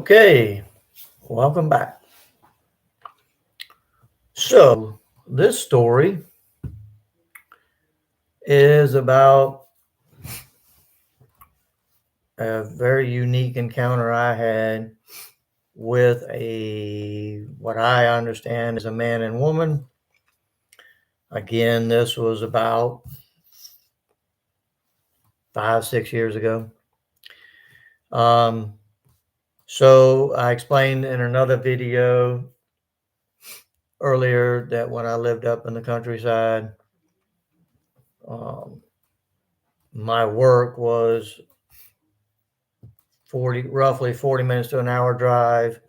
Okay, welcome back. So, this story is about a very unique encounter I had with what I understand is a man and woman. Again, this was about 5, 6 years ago. Um, so I explained in another video earlier that when I lived up in the countryside, um, my work was roughly 40 minutes to an hour drive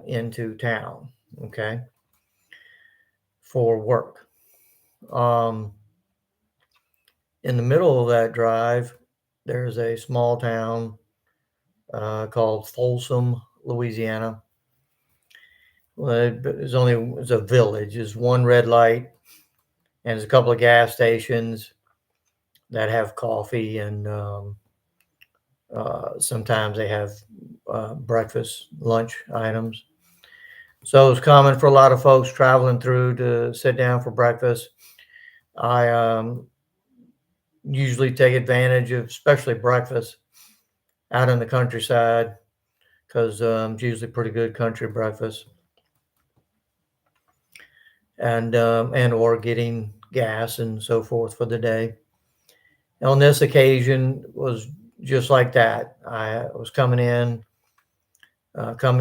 into town, okay, for work. Um, in the middle of that drive, there's a small town called Folsom, Louisiana. Well, it's a village. There's one red light, and there's a couple of gas stations that have coffee, and sometimes they have breakfast, lunch items. So it's common for a lot of folks traveling through to sit down for breakfast. I usually take advantage of, especially breakfast, out in the countryside because it's usually pretty good country breakfast, and or getting gas and so forth for the day. On this occasion was just like that. I was coming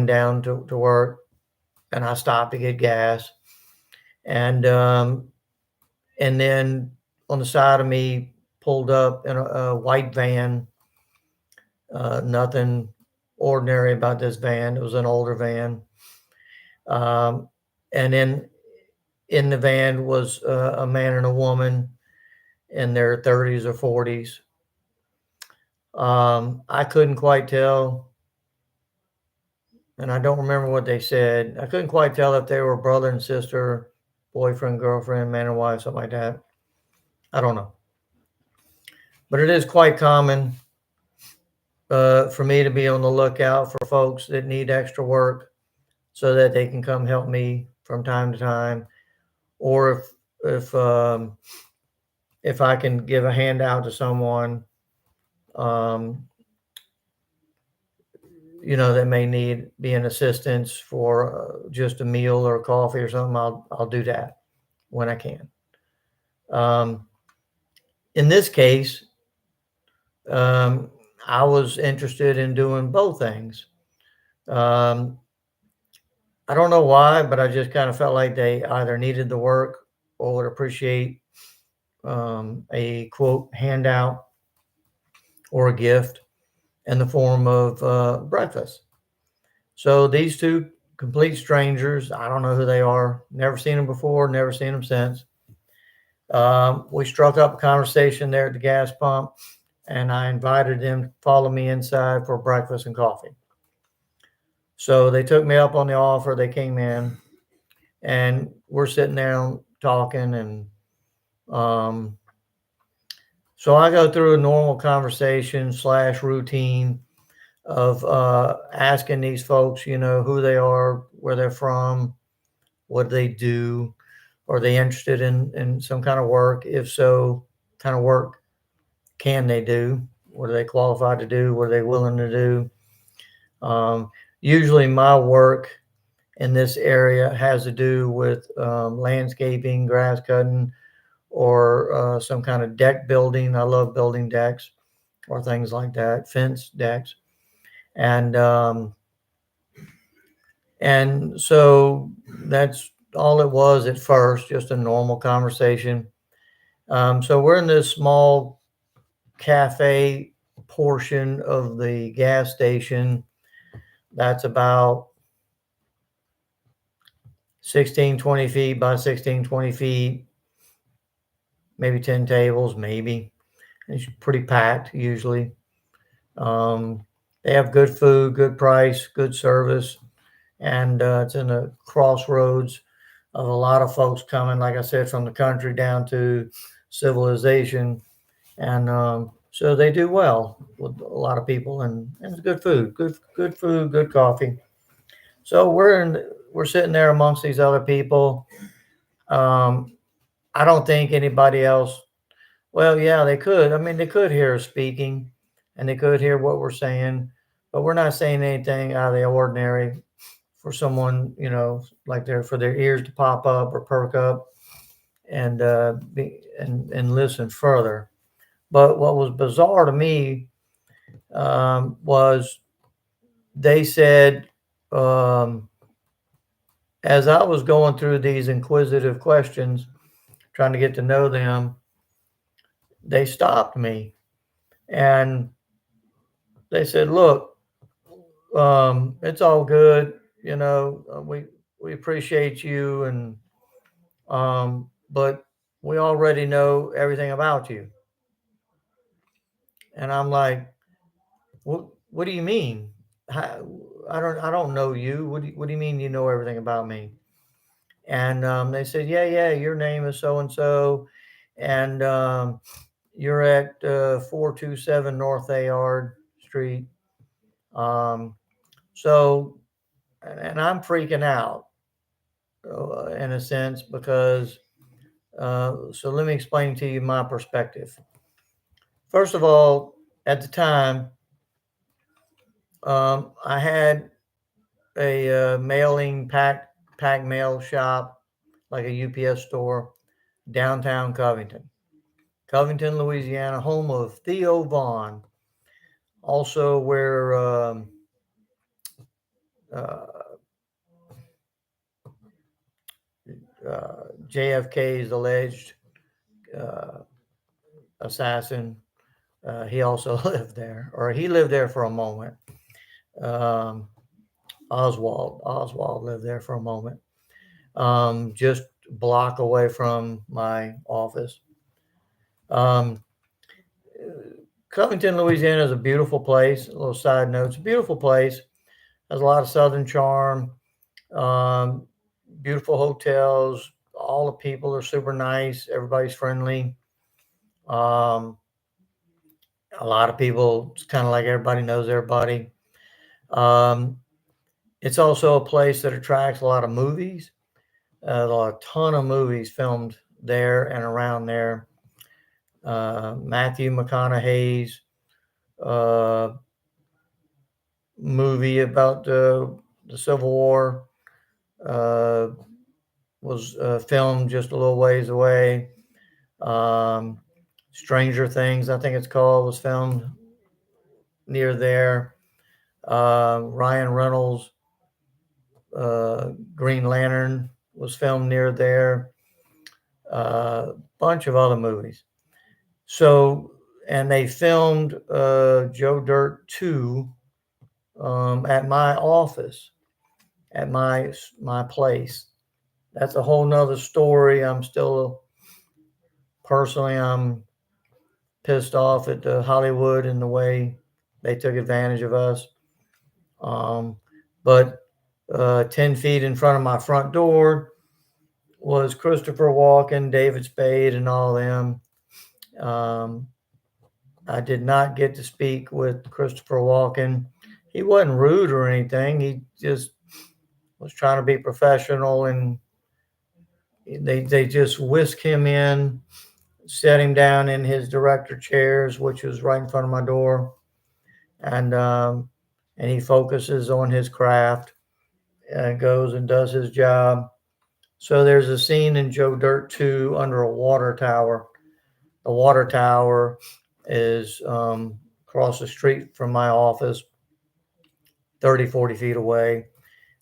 down to work, and I stopped to get gas, and then on the side of me pulled up in a white van. Nothing ordinary about this van. It was an older van. Um, and then in the van was a man and a woman in their 30s or 40s. I couldn't quite tell, and I don't remember what they said. I couldn't quite tell if they were brother and sister, boyfriend, girlfriend, man and wife, something like that. I don't know. But it is quite common for me to be on the lookout for folks that need extra work so that they can come help me from time to time, or if I can give a handout to someone, um, that may need be an assistance for just a meal or coffee or something. I'll do that when I can. Um, in this case, um, I was interested in doing both things. Um, I don't know why, but I just kind of felt like they either needed the work or would appreciate a quote handout or a gift in the form of breakfast. So these two complete strangers, I don't know who they are, never seen them before, never seen them since. We struck up a conversation there at the gas pump, and I invited them to follow me inside for breakfast and coffee. So they took me up on the offer. They came in, and we're sitting down talking, and so I go through a normal conversation / routine of asking these folks, who they are, where they're from, what they do. Are they interested in some kind of work? If so, kind of work can they do? What are they qualified to do? What are they willing to do? Usually my work in this area has to do with landscaping, grass cutting, or some kind of deck building. I love building decks or things like that, fence decks. And so that's all it was at first, just a normal conversation. So we're in this small cafe portion of the gas station that's about 16, 20 feet by 16, 20 feet, maybe 10 tables, maybe. It's pretty packed usually. They have good food, good price, good service, and it's in the crossroads of a lot of folks coming, like I said, from the country down to civilization. And So they do well with a lot of people, and it's good food, good food, good coffee. So we're sitting there amongst these other people. Um, I don't think anybody else. Well, yeah, they could. I mean, they could hear us speaking, and they could hear what we're saying, but we're not saying anything out of the ordinary for someone, like for their ears to pop up or perk up and and listen further. But what was bizarre to me was they said, um, as I was going through these inquisitive questions, trying to get to know them, they stopped me and they said, "Look, it's all good. We appreciate you, and but we already know everything about you." And I'm like, "What do you mean? How, I don't know you. What do you mean you know everything about me?" And they said, "Yeah, yeah, your name is so and so, and you're at 427 North Ayard Street." Um, so, and I'm freaking out in a sense because. So let me explain to you my perspective. First of all, at the time, I had a mailing pack mail shop, like a UPS store, downtown Covington, Louisiana, home of Theo Vaughn, also where uh, JFK's alleged uh, assassin. He also lived there, or he lived there for a moment. Um, Oswald lived there for a moment, just a block away from my office. Um, Covington, Louisiana is a beautiful place. A little side note, it's a beautiful place. Has a lot of Southern charm. Um, Beautiful hotels. All the people are super nice. Everybody's friendly. Um, a lot of people, it's kind of like everybody knows everybody. Um, it's also a place that attracts a lot of movies. A ton of movies filmed there and around there. Matthew McConaughey's uh, movie about the Civil War uh, was filmed just a little ways away. Um, Stranger Things, I think it's called, was filmed near there. Ryan Reynolds' Green Lantern was filmed near there. A bunch of other movies. So, and they filmed Joe Dirt 2 at my office, at my place. That's a whole nother story. I'm pissed off at Hollywood and the way they took advantage of us. Um, but 10 feet in front of my front door was Christopher Walken, David Spade, and all them. Um, I did not get to speak with Christopher Walken. He wasn't rude or anything. He just was trying to be professional, and they just whisked him in, set him down in his director chairs, which was right in front of my door, and he focuses on his craft and goes and does his job. So there's a scene in Joe Dirt 2 under a water tower. The water tower is across the street from my office, 30, 40 feet away.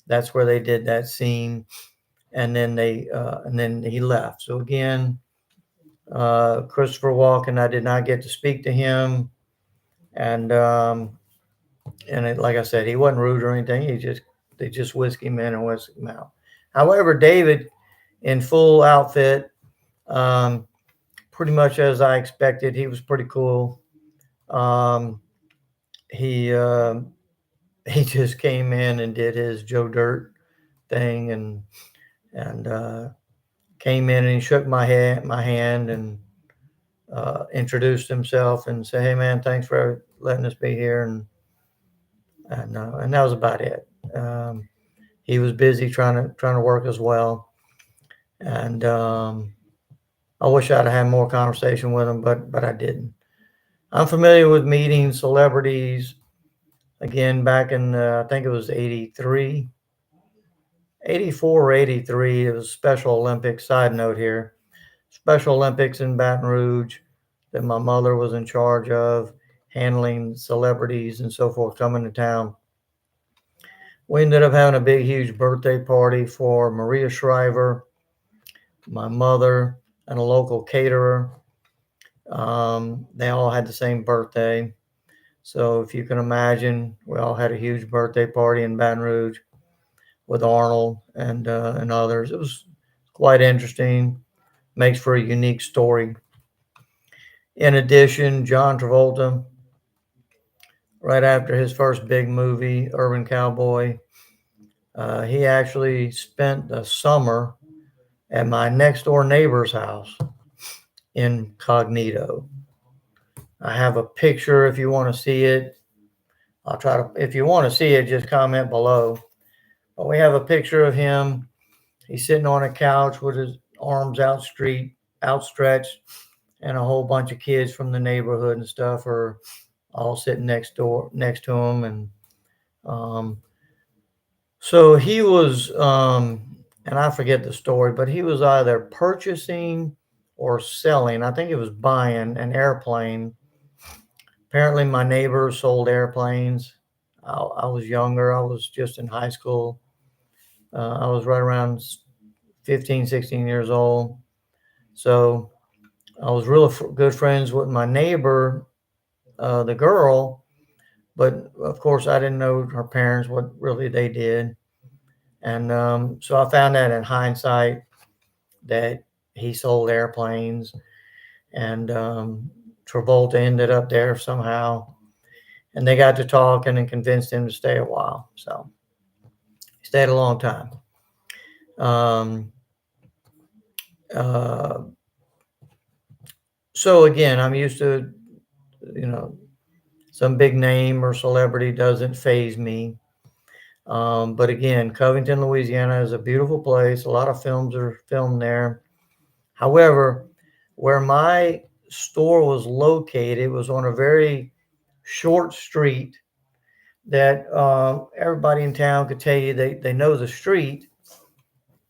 That's where they did that scene. And then he left. So again, Christopher Walken, I did not get to speak to him. And like I said, he wasn't rude or anything. They just whisked him in and whisked him out. However, David, in full outfit, um, pretty much as I expected, he was pretty cool. Um, he he just came in and did his Joe Dirt thing, and came in and he shook my hand, introduced himself and said, "Hey man, thanks for letting us be here," and that was about it. He was busy trying to work as well, and I wish I'd had more conversation with him, but I didn't. I'm familiar with meeting celebrities. Again, back in I think it was 83, 84 or 83. It was Special Olympics. Side note here, Special Olympics in Baton Rouge that my mother was in charge of, handling celebrities and so forth coming to town. We ended up having a big, huge birthday party for Maria Shriver, my mother, and a local caterer. They all had the same birthday. So if you can imagine, we all had a huge birthday party in Baton Rouge with Arnold and others. It was quite interesting. Makes for a unique story. In addition, John Travolta, right after his first big movie, Urban Cowboy, he actually spent the summer at my next door neighbor's house incognito. I have a picture if you want to see it. I'll try to, if you want to see it, just comment below. But we have a picture of him. He's sitting on a couch with his arms outstretched, and a whole bunch of kids from the neighborhood and stuff are all sitting next to him. And so he was, and I forget the story, but he was either purchasing or selling. I think it was buying an airplane. Apparently, my neighbor sold airplanes. I was younger. I was just in high school. I was right around 15, 16 years old. So I was really good friends with my neighbor, the girl, but of course I didn't know her parents, what really they did. And so I found out in hindsight that he sold airplanes, and Travolta ended up there somehow, and they got to talking and convinced him to stay a while. So he stayed a long time. So again, I'm used to, some big name or celebrity doesn't faze me. But again, Covington, Louisiana is a beautiful place. A lot of films are filmed there. However, where my store was located was on a very short street that everybody in town could tell you they know the street.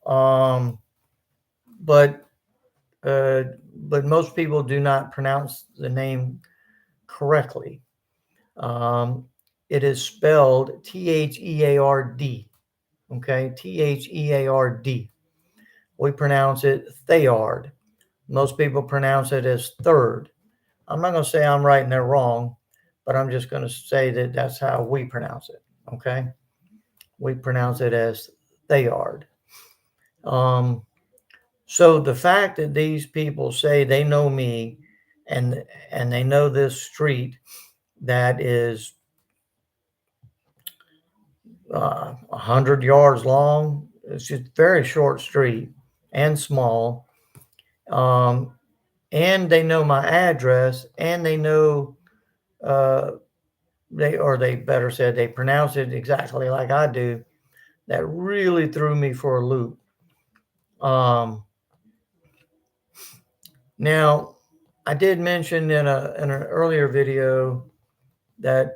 But most people do not pronounce the name correctly. It is spelled Theard. Okay, Theard. We pronounce it Thayard. Most people pronounce it as third. I'm not going to say I'm right and they're wrong, but I'm just going to say that that's how we pronounce it. Okay, we pronounce it as Thayard. So the fact that these people say they know me and they know this street that is 100 yards long, it's just a very short street and small. And they know my address, and they know, they better said, they pronounce it exactly like I do. That really threw me for a loop. Now, I did mention in an earlier video that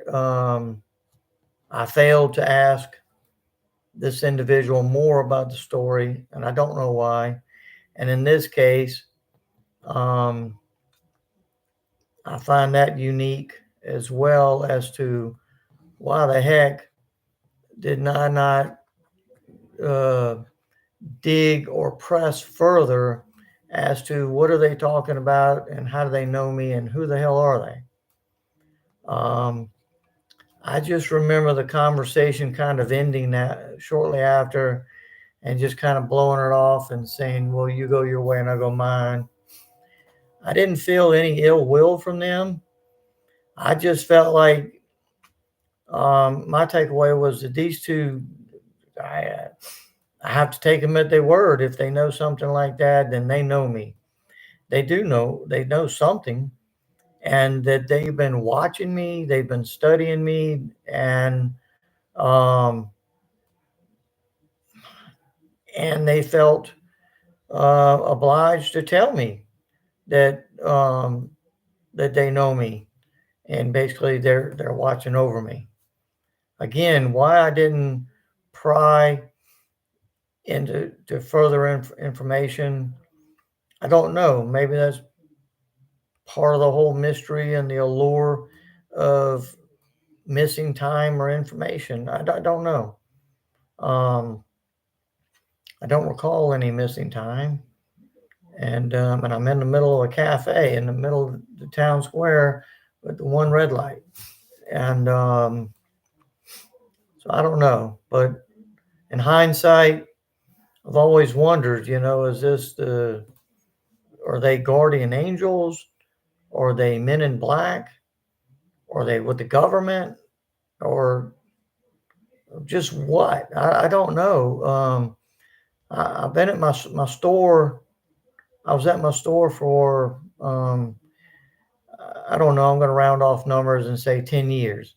I failed to ask this individual more about the story, and I don't know why. And in this case, I find that unique, as well as to why the heck did I not dig or press further as to what are they talking about and how do they know me and who the hell are they? I just remember the conversation kind of ending that shortly after, and just kind of blowing it off and saying, well, you go your way and I go mine. I didn't feel any ill will from them. I just felt like my takeaway was that these two, I have to take them at their word. If they know something like that, then they know me. they know something, and that they've been watching me, they've been studying me, and um, they felt obliged to tell me that that they know me, and basically they're watching over me. Again, why I didn't pry into further information, I don't know. Maybe that's part of the whole mystery and the allure of missing time or information. I don't know. I don't recall any missing time. And I'm in the middle of a cafe in the middle of the town square with the one red light. And so I don't know. But in hindsight, I've always wondered, is this are they guardian angels? Or are they men in black? Or are they with the government? Or just what? I don't know. I've been at my store. I was at my store for, I don't know, I'm going to round off numbers and say 10 years.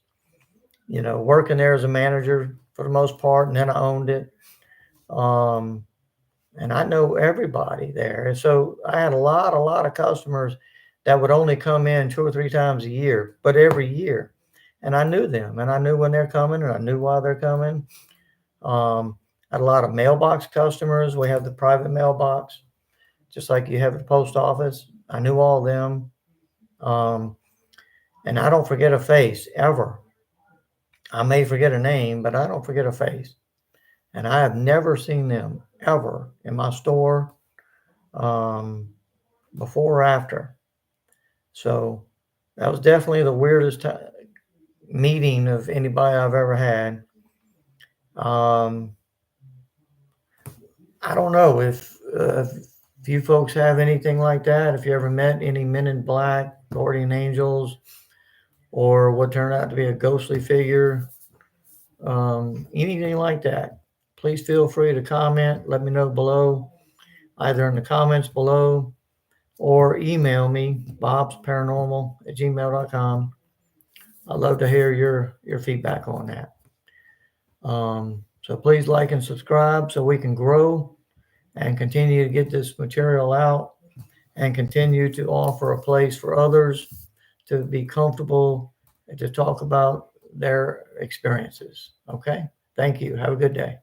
Working there as a manager for the most part, and then I owned it. And I know everybody there. And so I had a lot of customers that would only come in 2 or 3 times a year, but every year. And I knew them, and I knew when they're coming, and I knew why they're coming. I had a lot of mailbox customers. We have the private mailbox, just like you have at the post office. I knew all of them. And I don't forget a face ever. I may forget a name, but I don't forget a face. And I have never seen them ever in my store before or after. So that was definitely the weirdest meeting of anybody I've ever had. I don't know if you folks have anything like that, if you ever met any men in black, guardian angels, or what turned out to be a ghostly figure, anything like that, please feel free to comment. Let me know below, either in the comments below or email me, bobsparanormal@gmail.com. I'd love to hear your feedback on that. So please like and subscribe so we can grow and continue to get this material out and continue to offer a place for others to be comfortable and to talk about their experiences. Okay? Thank you. Have a good day.